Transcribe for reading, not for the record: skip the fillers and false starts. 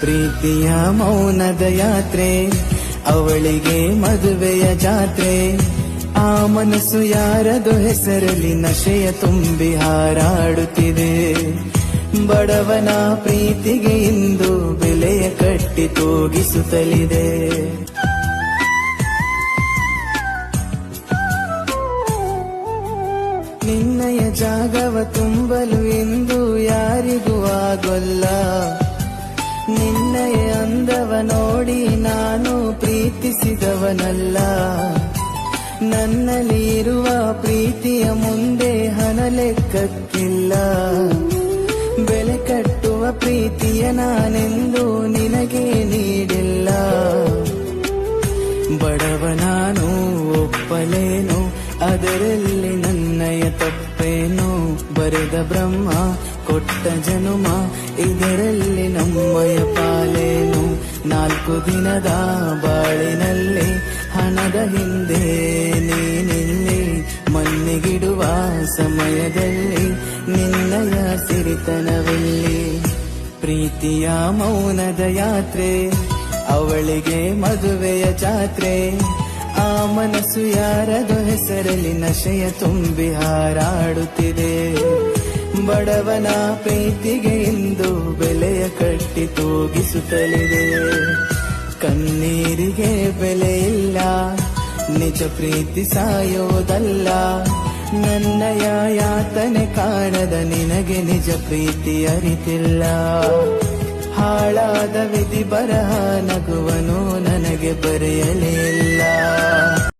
ಪ್ರೀತಿಯ ಮೌನದ ಯಾತ್ರೆ, ಅವಳಿಗೆ ಮದುವೆಯ ಜಾತ್ರೆ. ಆ ಮನಸ್ಸು ಯಾರದು ಹೆಸರಲ್ಲಿ ನಶೆಯ ತುಂಬಿ ಹಾರಾಡುತ್ತಿದೆ. ಬಡವನ ಪ್ರೀತಿಗೆ ಇಂದು ಬೆಲೆಯ ಕಟ್ಟಿ ತೂಗಿಸುತ್ತಲಿದೆ. ನಿನ್ನಯ ಜಾಗವ ತುಂಬಲು ಇಂದು ಯಾರಿಗೂ ಆಗೊಲ್ಲ. ನಿನ್ನಯ ಅಂದವ ನೋಡಿ ನಾನು ಪ್ರೀತಿಸಿದವನಲ್ಲ. ನನ್ನಲ್ಲಿ ಇರುವ ಪ್ರೀತಿಯ ಮುಂದೆ ಹಣ ಲೆಕ್ಕಕ್ಕಿಲ್ಲ. ಬೆಲೆ ಕಟ್ಟುವ ಪ್ರೀತಿಯ ನಾನೆಂದು ನಿನಗೆ ನೀಡಿಲ್ಲ. ಬಡವ ನಾನು ಒಪ್ಪಲೇನು, ಅದರಲ್ಲಿ ನನ್ನಯ ತಪ್ಪೇನು. ಬರೆದ ಬ್ರಹ್ಮ ಕೊಟ್ಟ ಜನುಮ, ಇದರಲ್ಲಿ ನಮ್ಮಯ ಪಾಲೇನು. 4 ದಿನದ ಬಾಳಿನಲ್ಲಿ ಹಣದ ಹಿಂದೆ ನೀನಿಲ್ಲಿ, ಮಣ್ಣಿಗಿಡುವ ಸಮಯದಲ್ಲಿ ನಿನ್ನಯ ಸಿರಿತನವೆಲ್ಲಿ. ಪ್ರೀತಿಯ ಮೌನದ ಯಾತ್ರೆ, ಅವಳಿಗೆ ಮದುವೆಯ ಜಾತ್ರೆ. ಆ ಮನಸ್ಸು ಯಾರದು ಹೆಸರಲ್ಲಿ ನಶೆಯ ತುಂಬಿ ಹಾರಾಡುತ್ತಿದೆ. ಬಡವನ ಪ್ರೀತಿಗೆ ಇಂದು ಬೆಲೆಯ ಕಟ್ಟಿ ತೂಗಿಸುತ್ತಲಿದೆ. ಕಣ್ಣೀರಿಗೆ ಬೆಲೆ ಇಲ್ಲ, ನಿಜ ಪ್ರೀತಿ ಸಾಯೋದಲ್ಲ. ನನ್ನಯ ಯಾತನೆ ಕಾಣದ ನಿನಗೆ ನಿಜ ಪ್ರೀತಿ ಅರಿತಿಲ್ಲ. ಹಾಳಾದ ವಿಧಿ ಬರಹ ನಗುವನು ನನಗೆ ಬರೆಯಲೇ ಇಲ್ಲ.